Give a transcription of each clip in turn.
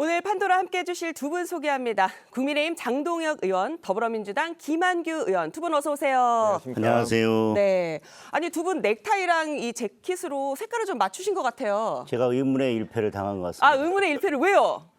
오늘 판도라 함께해 주실 두 분 소개합니다. 국민의힘 장동혁 의원, 더불어민주당 김한규 의원 두 분 어서 오세요. 안녕하세요. 네, 아니 두 분 넥타이랑 이 재킷으로 색깔을 좀 맞추신 것 같아요. 제가 의문의 일패를 당한 것 같습니다. 아, 의문의 일패를 왜요?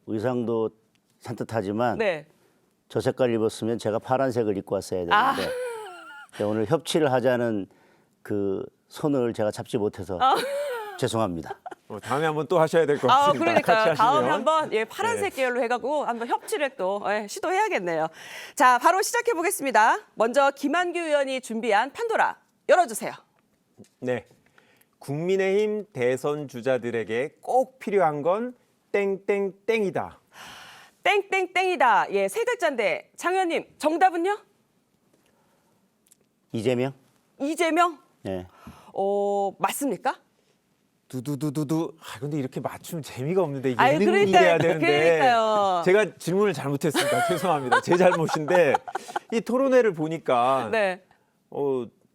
의상도 산뜻하지만 네. 저 색깔 입었으면 제가 파란색을 입고 왔어야 되는데 오늘 협치를 하자는 그 손을 제가 잡지 못해서 죄송합니다. 다음에 한번 또 하셔야 될 것 같습니다. 그러니까요. 같이 다음에 하시면. 한번 파란색 계열로 해가고 한번 협치를 또 시도해야겠네요. 자, 바로 시작해 보겠습니다. 먼저 김한규 의원이 준비한 판도라 열어주세요. 네, 국민의힘 대선 주자들에게 꼭 필요한 건 땡땡땡이다. 땡땡땡이다. 예, 세 글자인데 장 의원님 정답은요? 이재명? 이재명? 네. 맞습니까? 두두두두두. 근데 이렇게 맞추면 재미가 없는데 이게 아유, 예능이 돼야 되는데. 그러니까요. 제가 질문을 잘못했습니다. 죄송합니다. 제 잘못인데 이 토론회를 보니까 네.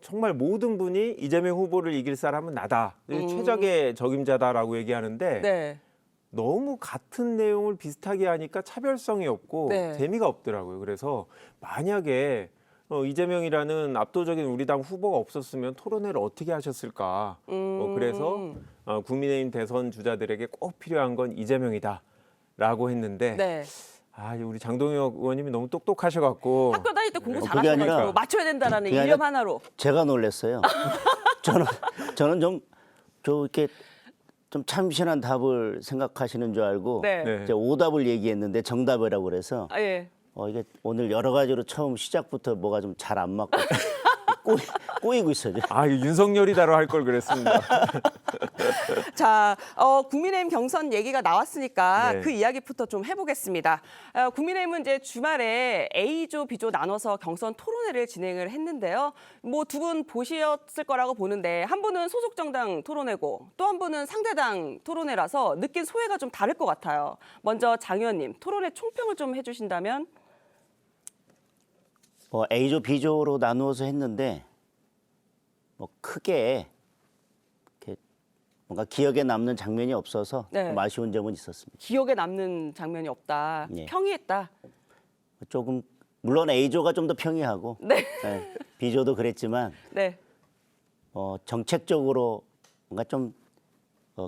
정말 모든 분이 이재명 후보를 이길 사람은 나다. 최적의 적임자다라고 얘기하는데 네. 너무 같은 내용을 비슷하게 하니까 차별성이 없고 네. 재미가 없더라고요. 그래서 만약에 이재명이라는 압도적인 우리 당 후보가 없었으면 토론회를 어떻게 하셨을까. 그래서 국민의힘 대선 주자들에게 꼭 필요한 건 이재명이다라고 했는데 네. 우리 장동혁 의원님이 너무 똑똑하셔갖고 학교 다닐 때 공부 그게 아니라- 잘하셔가지고 맞춰야 된다라는 그게 일념 아니라- 하나로. 제가 놀랐어요. 저는 좀 이렇게 좀 참신한 답을 생각하시는 줄 알고 네. 제가 오답을 얘기했는데 정답이라고 그래서 예. 이게 오늘 여러 가지로 처음 시작부터 뭐가 좀 잘 안 맞고 꼬이고 있어요. 이거 윤석열이다로 할 걸 그랬습니다. 자, 국민의힘 경선 얘기가 나왔으니까 네. 그 이야기부터 좀 해보겠습니다. 국민의힘은 이제 주말에 A조, B조 나눠서 경선 토론회를 진행을 했는데요. 뭐 두 분 보셨을 거라고 보는데 한 분은 소속 정당 토론회고 또 한 분은 상대당 토론회라서 느낀 소회가 좀 다를 것 같아요. 먼저 장 의원님, 토론회 총평을 좀 해주신다면? A조, B조로 나누어서 했는데 크게 이렇게 뭔가 기억에 남는 장면이 없어서 네. 좀 아쉬운 점은 있었습니다. 기억에 남는 장면이 없다. 예. 평이했다. 조금 물론 A조가 좀 더 평이하고 네. B조도 그랬지만 네. 정책적으로 뭔가 좀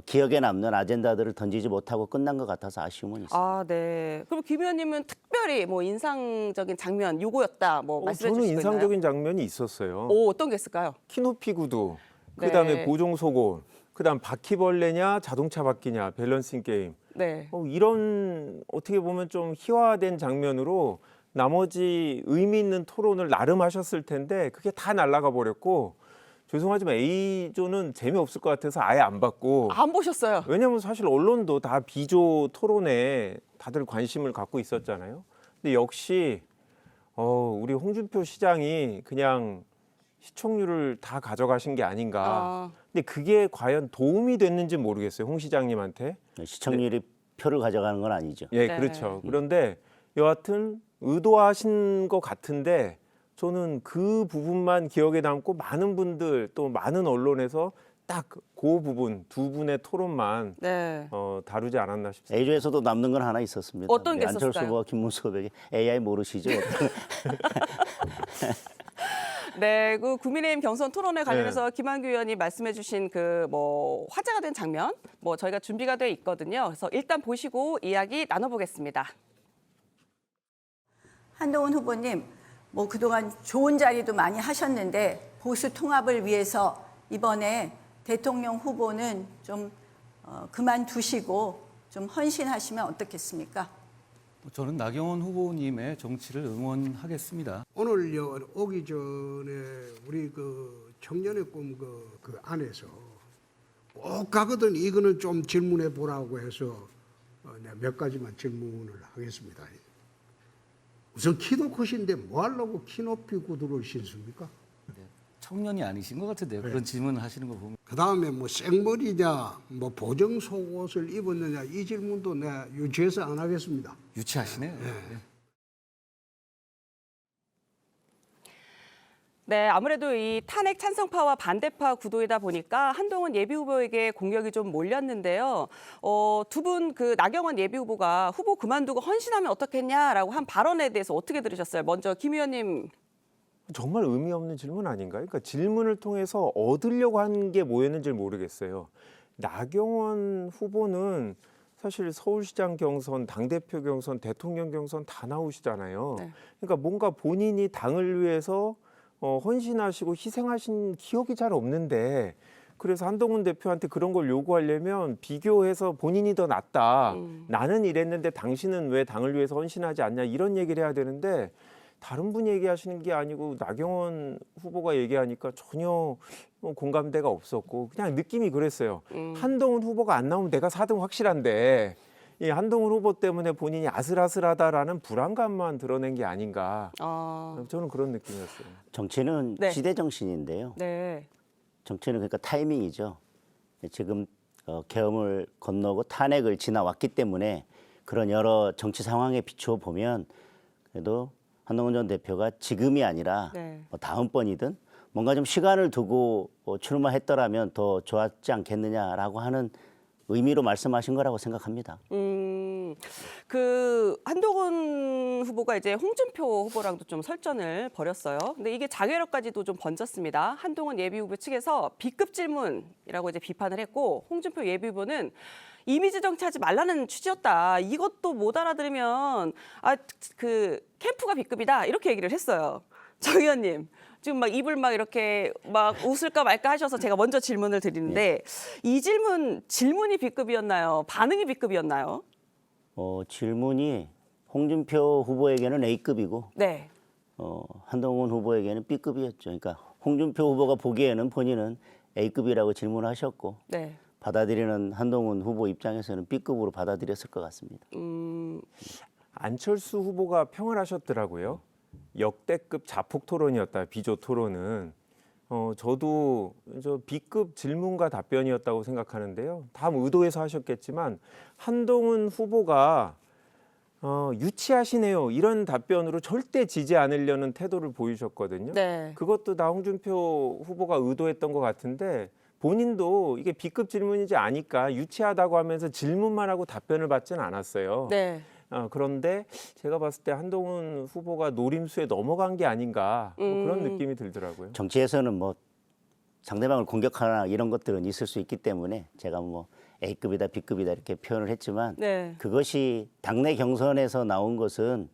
기억에 남는 아젠다들을 던지지 못하고 끝난 것 같아서 아쉬움은 있습니다. 아, 네. 그럼 김 의원님은 특별히 뭐 인상적인 장면 요거였다 뭐 말씀해 저는 주실 거 있나요? 인상적인 장면이 있었어요. 어떤 게 있을까요? 키높이 구두, 네. 그다음에 보종 속옷, 그다음 바퀴벌레냐 자동차 바퀴냐 밸런싱 게임. 네. 이런 어떻게 보면 좀 희화화된 장면으로 나머지 의미 있는 토론을 나름 하셨을 텐데 그게 다 날아가 버렸고 죄송하지만 A조는 재미없을 것 같아서 아예 안 봤고 안 보셨어요? 왜냐하면 사실 언론도 다 B조 토론에 다들 관심을 갖고 있었잖아요. 근데 역시 우리 홍준표 시장이 그냥 시청률을 다 가져가신 게 아닌가. 근데 그게 과연 도움이 됐는지 모르겠어요. 홍 시장님한테. 시청률이 표를 가져가는 건 아니죠. 예, 네. 그렇죠. 그런데 여하튼 의도하신 것 같은데 저는 그 부분만 기억에 남고 많은 분들 또 많은 언론에서 딱 그 부분 두 분의 토론만 네. 다루지 않았나 싶습니다. A조에서도 남는 건 하나 있었습니다. 어떤 게 안철수 있었을까요? 후보와 김문수 후보에게 AI 모르시죠? 네, 그 국민의힘 경선 토론회 관련해서 김한규 의원이 말씀해 주신 그 뭐 화제가 된 장면 저희가 준비가 돼 있거든요. 그래서 일단 보시고 이야기 나눠보겠습니다. 한동훈 후보님, 그동안 좋은 자리도 많이 하셨는데 보수 통합을 위해서 이번에 대통령 후보는 좀 그만두시고 좀 헌신하시면 어떻겠습니까? 저는 나경원 후보님의 정치를 응원하겠습니다. 오늘 오기 전에 우리 그 청년의 꿈 그 안에서 꼭 가거든 이거는 좀 질문해 보라고 해서 내가 몇 가지만 질문을 하겠습니다. 우선 키도 크신데 뭐 하려고 키 높이 구두를 신습니까? 청년이 아니신 것 같은데요. 그런 질문을 하시는 거 보면. 그 다음에 뭐 생머리냐, 뭐 보정 속옷을 입었느냐 이 질문도 내가 유치해서 안 하겠습니다. 유치하시네요. 네. 네, 아무래도 이 탄핵 찬성파와 반대파 구도이다 보니까 한동훈 예비후보에게 공격이 좀 몰렸는데요. 두 분 그 나경원 예비후보가 후보 그만두고 헌신하면 어떻겠냐라고 한 발언에 대해서 어떻게 들으셨어요? 먼저 김 의원님. 정말 의미 없는 질문 아닌가요? 그러니까 질문을 통해서 얻으려고 한 게 뭐였는지 모르겠어요. 나경원 후보는 사실 서울시장 경선, 당대표 경선, 대통령 경선 다 나오시잖아요. 네. 그러니까 뭔가 본인이 당을 위해서 헌신하시고 희생하신 기억이 잘 없는데 그래서 한동훈 대표한테 그런 걸 요구하려면 비교해서 본인이 더 낫다. 나는 이랬는데 당신은 왜 당을 위해서 헌신하지 않냐 이런 얘기를 해야 되는데 다른 분이 얘기하시는 게 아니고 나경원 후보가 얘기하니까 전혀 공감대가 없었고 그냥 느낌이 그랬어요. 한동훈 후보가 안 나오면 내가 4등 확실한데 이 한동훈 후보 때문에 본인이 아슬아슬하다라는 불안감만 드러낸 게 아닌가. 저는 그런 느낌이었어요. 정치는 네. 시대 정신인데요. 네. 정치는 그러니까 타이밍이죠. 지금 계엄을 건너고 탄핵을 지나왔기 때문에 그런 여러 정치 상황에 비추어 보면 그래도 한동훈 전 대표가 지금이 아니라 네. 다음번이든 뭔가 좀 시간을 두고 출마했더라면 더 좋았지 않겠느냐라고 하는 의미로 말씀하신 거라고 생각합니다. 그 한동훈 후보가 이제 홍준표 후보랑도 좀 설전을 벌였어요. 근데 이게 자결까지도 좀 번졌습니다. 한동훈 예비 후보 측에서 B급 질문이라고 이제 비판을 했고 홍준표 예비 후보는 이미지 정치하지 말라는 취지였다. 이것도 못 알아들으면 그 캠프가 B급이다. 이렇게 얘기를 했어요. 정 의원님. 지금 막 입을 막 이렇게 막 웃을까 말까 하셔서 제가 먼저 질문을 드리는데 이 질문이 B급이었나요? 반응이 B급이었나요? 질문이 홍준표 후보에게는 A급이고 네. 한동훈 후보에게는 B급이었죠. 그러니까 홍준표 후보가 보기에는 본인은 A급이라고 질문하셨고 네. 받아들이는 한동훈 후보 입장에서는 B급으로 받아들였을 것 같습니다. 안철수 후보가 평을 하셨더라고요. 역대급 자폭 토론이었다. 비조 토론은. 저도 저 B급 질문과 답변이었다고 생각하는데요. 다음 의도해서 하셨겠지만 한동훈 후보가 유치하시네요. 이런 답변으로 절대 지지 않으려는 태도를 보이셨거든요. 네. 그것도 나 홍준표 후보가 의도했던 것 같은데 본인도 이게 B급 질문인지 아니까 유치하다고 하면서 질문만 하고 답변을 받지는 않았어요. 네. 그런데 제가 봤을 때 한동훈 후보가 노림수에 넘어간 게 아닌가 그런 느낌이 들더라고요. 정치에서는 뭐 상대방을 공격하나 이런 것들은 있을 수 있기 때문에 제가 뭐 A급이다 B급이다 이렇게 표현을 했지만 네. 그것이 당내 경선에서 나온 것은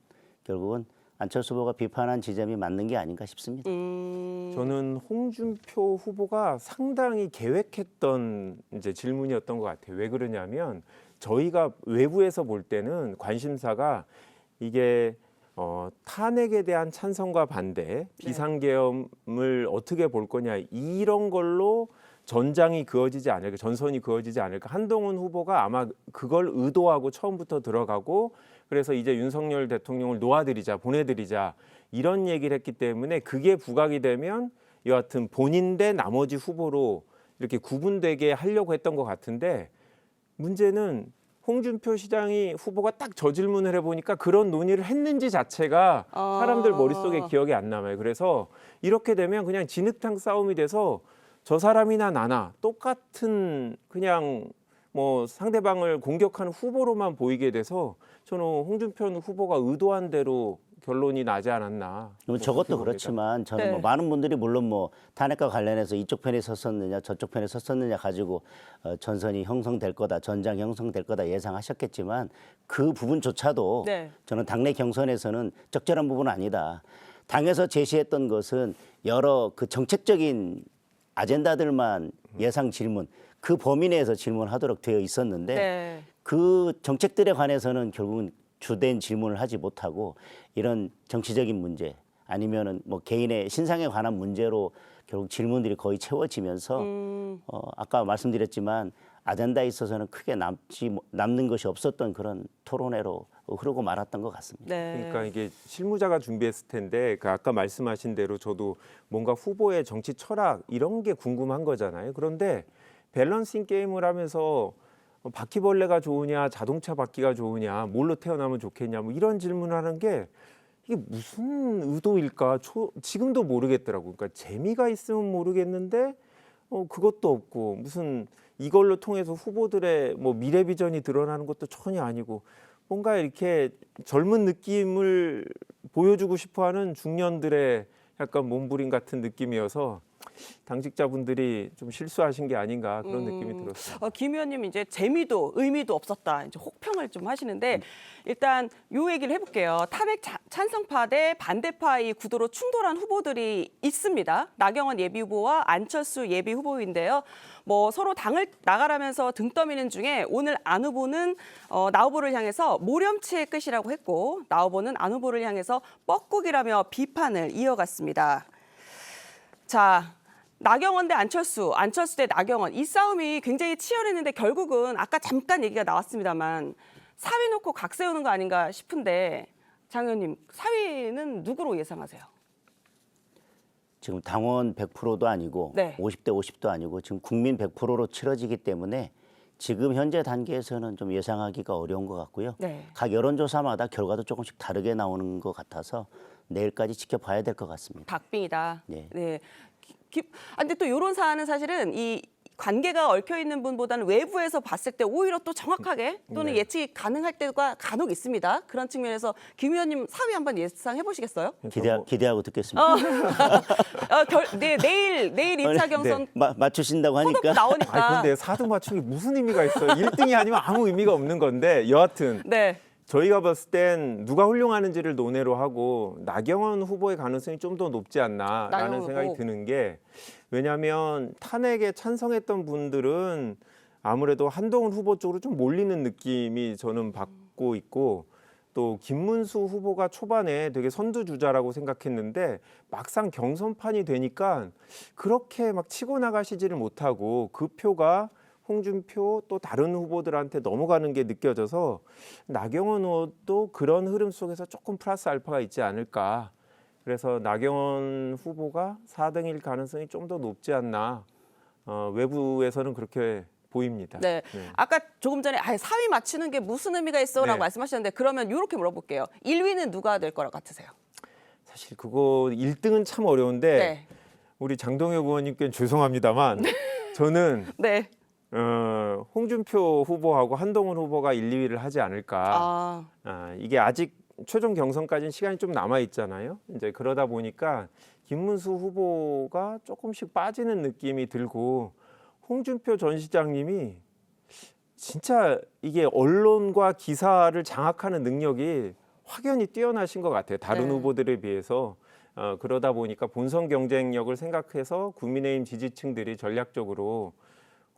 결국은 안철수 후보가 비판한 지점이 맞는 게 아닌가 싶습니다. 저는 홍준표 후보가 상당히 계획했던 이제 질문이었던 것 같아요. 왜 그러냐면 저희가 외부에서 볼 때는 관심사가 이게 탄핵에 대한 찬성과 반대, 비상계엄을 어떻게 볼 거냐 이런 걸로 전장이 그어지지 않을까, 전선이 그어지지 않을까. 한동훈 후보가 아마 그걸 의도하고 처음부터 들어가고 그래서 이제 윤석열 대통령을 놓아드리자, 보내드리자 이런 얘기를 했기 때문에 그게 부각이 되면 여하튼 본인 대 나머지 후보로 이렇게 구분되게 하려고 했던 것 같은데 문제는 홍준표 시장이 후보가 딱 저 질문을 해보니까 그런 논의를 했는지 자체가 사람들 머릿속에 기억이 안 남아요. 그래서 이렇게 되면 그냥 진흙탕 싸움이 돼서 저 사람이나 나나 똑같은 그냥 뭐 상대방을 공격하는 후보로만 보이게 돼서 저는 홍준표 후보가 의도한 대로 결론이 나지 않았나. 뭐 저것도 그렇게 봅니다. 그렇지만 저는 네. 뭐 많은 분들이 물론 뭐 탄핵과 관련해서 이쪽 편에 섰었느냐 저쪽 편에 섰었느냐 가지고 전선이 형성될 거다, 전장 형성될 거다 예상하셨겠지만 그 부분조차도 네. 저는 당내 경선에서는 적절한 부분은 아니다. 당에서 제시했던 것은 여러 그 정책적인 아젠다들만 예상 질문, 그 범위 내에서 질문하도록 되어 있었는데 네. 그 정책들에 관해서는 결국은 주된 질문을 하지 못하고 이런 정치적인 문제 아니면은 뭐 개인의 신상에 관한 문제로 결국 질문들이 거의 채워지면서 아까 말씀드렸지만 아젠다에 있어서는 크게 남는 것이 없었던 그런 토론회로 흐르고 말았던 것 같습니다. 네. 그러니까 이게 실무자가 준비했을 텐데 그 아까 말씀하신 대로 저도 뭔가 후보의 정치 철학 이런 게 궁금한 거잖아요. 그런데 밸런싱 게임을 하면서 바퀴벌레가 좋으냐 자동차 바퀴가 좋으냐 뭘로 태어나면 좋겠냐 뭐 이런 질문을 하는 게 이게 무슨 의도일까? 지금도 모르겠더라고요. 그러니까 재미가 있으면 모르겠는데 그것도 없고 무슨 이걸로 통해서 후보들의 뭐 미래 비전이 드러나는 것도 전혀 아니고 뭔가 이렇게 젊은 느낌을 보여주고 싶어하는 중년들의 약간 몸부림 같은 느낌이어서 당직자분들이 좀 실수하신 게 아닌가 그런 느낌이 들었어요. 김 의원님 이제 재미도 의미도 없었다. 이제 혹평을 좀 하시는데 일단 요 얘기를 해볼게요. 탄핵 찬성파 대 반대파의 구도로 충돌한 후보들이 있습니다. 나경원 예비 후보와 안철수 예비 후보인데요. 뭐 서로 당을 나가라면서 등 떠미는 중에 오늘 안 후보는 나 후보를 향해서 모렴치의 끝이라고 했고 나 후보는 안 후보를 향해서 뻐꾸기라며 비판을 이어갔습니다. 자, 나경원 대 안철수, 안철수 대 나경원 이 싸움이 굉장히 치열했는데 결국은 아까 잠깐 얘기가 나왔습니다만 4위 놓고 각 세우는 거 아닌가 싶은데 장 의원님 4위는 누구로 예상하세요? 지금 당원 100%도 아니고 네. 50대 50도 아니고 지금 국민 100%로 치러지기 때문에 지금 현재 단계에서는 좀 예상하기가 어려운 것 같고요. 네. 각 여론조사마다 결과도 조금씩 다르게 나오는 것 같아서 내일까지 지켜봐야 될 것 같습니다. 박빙이다. 네. 네. 근데 또 이런 사안은 사실은 이 관계가 얽혀 있는 분보다는 외부에서 봤을 때 오히려 또 정확하게 또는 네. 예측이 가능할 때가 간혹 있습니다. 그런 측면에서 김 의원님 4위 한번 예상해 보시겠어요? 기대하고 듣겠습니다. 내일 2차 경선 맞추신다고 컷오프 하니까 나오니까. 근데 4등 맞추는 게 무슨 의미가 있어요? 1등이 아니면 아무 의미가 없는 건데 여하튼 네. 저희가 봤을 땐 누가 훌륭하는지를 논외로 하고 나경원 후보의 가능성이 좀 더 높지 않나라는 나경원 생각이 후보. 드는 게 왜냐하면 탄핵에 찬성했던 분들은 아무래도 한동훈 후보 쪽으로 좀 몰리는 느낌이 저는 받고 있고 또 김문수 후보가 초반에 되게 선두주자라고 생각했는데 막상 경선판이 되니까 그렇게 막 치고 나가시지를 못하고 그 표가 홍준표 또 다른 후보들한테 넘어가는 게 느껴져서 나경원 후보도 그런 흐름 속에서 조금 플러스 알파가 있지 않을까. 그래서 나경원 후보가 4등일 가능성이 좀 더 높지 않나. 외부에서는 그렇게 보입니다. 네. 아까 조금 전에 4위 맞추는 게 무슨 의미가 있어라고 네. 말씀하셨는데 그러면 이렇게 물어볼게요. 1위는 누가 될 거라 같으세요? 사실 그거 1등은 참 어려운데 네. 우리 장동혁 의원님께는 죄송합니다만 저는 네. 홍준표 후보하고 한동훈 후보가 1, 2위를 하지 않을까. 이게 아직 최종 경선까지는 시간이 좀 남아 있잖아요. 이제 그러다 보니까 김문수 후보가 조금씩 빠지는 느낌이 들고 홍준표 전 시장님이 진짜 이게 언론과 기사를 장악하는 능력이 확연히 뛰어나신 것 같아요. 다른 네. 후보들에 비해서. 그러다 보니까 본선 경쟁력을 생각해서 국민의힘 지지층들이 전략적으로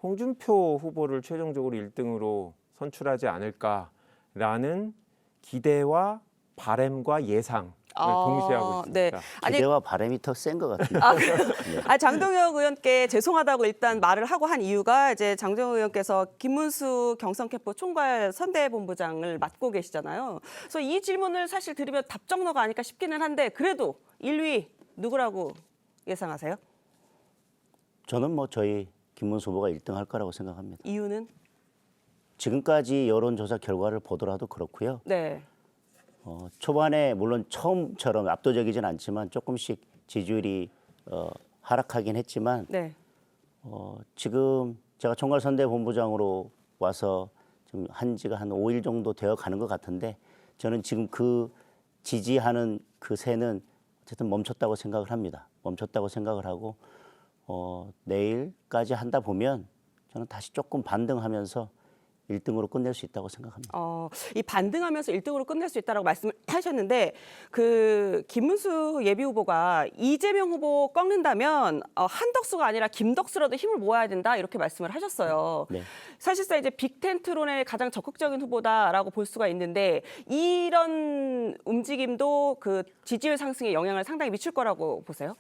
홍준표 후보를 최종적으로 1등으로 선출하지 않을까라는 기대와 바람과 예상을 동시에 하고 있습니다. 네. 아니, 기대와 바람이 더 센 것 같은데. 장동혁 의원께 죄송하다고 일단 말을 하고 한 이유가 이제 장동혁 의원께서 김문수 경선캠프 총괄 선대본부장을 맡고 계시잖아요. 그래서 이 질문을 사실 드리면 답정너가 아닐까 싶기는 한데 그래도 1위 누구라고 예상하세요? 저는 뭐 저희 김문수 후보가 1등 할 거라고 생각합니다. 이유는? 지금까지 여론조사 결과를 보더라도 그렇고요. 네. 초반에 물론 처음처럼 압도적이진 않지만 조금씩 지지율이 하락하긴 했지만 네. 지금 제가 총괄선대본부장으로 와서 지금 한 지가 한 5일 정도 되어 가는 것 같은데 저는 지금 그 지지하는 그 새는 어쨌든 멈췄다고 생각을 합니다. 멈췄다고 생각을 하고 내일까지 한다 보면 저는 다시 조금 반등하면서 1등으로 끝낼 수 있다고 생각합니다. 이 반등하면서 1등으로 끝낼 수 있다고 말씀을 하셨는데 그 김문수 예비 후보가 이재명 후보 꺾는다면 한덕수가 아니라 김덕수라도 힘을 모아야 된다 이렇게 말씀을 하셨어요. 네. 사실상 이제 빅텐트론의 가장 적극적인 후보다라고 볼 수가 있는데 이런 움직임도 그 지지율 상승에 영향을 상당히 미칠 거라고 보세요?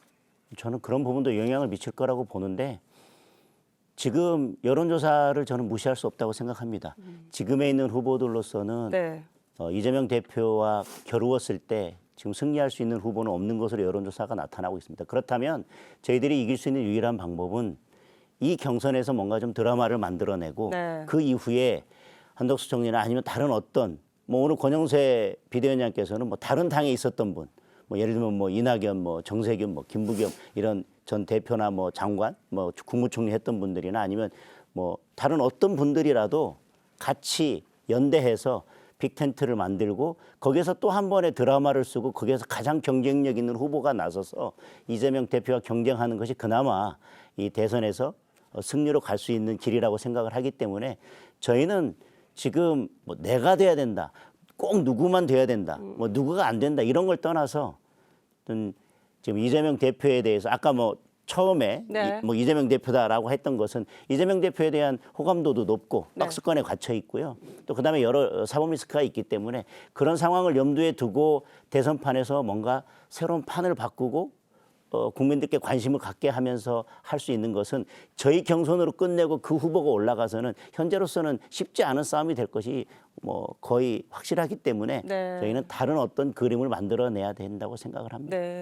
저는 그런 부분도 영향을 미칠 거라고 보는데 지금 여론조사를 저는 무시할 수 없다고 생각합니다. 지금에 있는 후보들로서는 네. 이재명 대표와 겨루었을 때 지금 승리할 수 있는 후보는 없는 것으로 여론조사가 나타나고 있습니다. 그렇다면 저희들이 이길 수 있는 유일한 방법은 이 경선에서 뭔가 좀 드라마를 만들어내고 네. 그 이후에 한덕수 총리나 아니면 다른 어떤 뭐 오늘 권영세 비대위원장께서는 뭐 다른 당에 있었던 분, 뭐 예를 들면 뭐 이낙연, 뭐 정세균, 뭐 김부겸 이런 전 대표나 뭐 장관, 뭐 국무총리 했던 분들이나 아니면 뭐 다른 어떤 분들이라도 같이 연대해서 빅텐트를 만들고 거기에서 또 한 번의 드라마를 쓰고 거기에서 가장 경쟁력 있는 후보가 나서서 이재명 대표와 경쟁하는 것이 그나마 이 대선에서 승리로 갈 수 있는 길이라고 생각을 하기 때문에 저희는 지금 뭐 내가 돼야 된다, 꼭 누구만 돼야 된다, 뭐 누구가 안 된다 이런 걸 떠나서 지금 이재명 대표에 대해서 아까 뭐 처음에 네. 뭐 이재명 대표다라고 했던 것은 이재명 대표에 대한 호감도도 높고 네. 박스권에 갇혀 있고요. 또 그다음에 여러 사법 리스크가 있기 때문에 그런 상황을 염두에 두고 대선판에서 뭔가 새로운 판을 바꾸고 국민들께 관심을 갖게 하면서 할 수 있는 것은 저희 경선으로 끝내고 그 후보가 올라가서는 현재로서는 쉽지 않은 싸움이 될 것이 뭐 거의 확실하기 때문에 네. 저희는 다른 어떤 그림을 만들어내야 된다고 생각을 합니다. 네.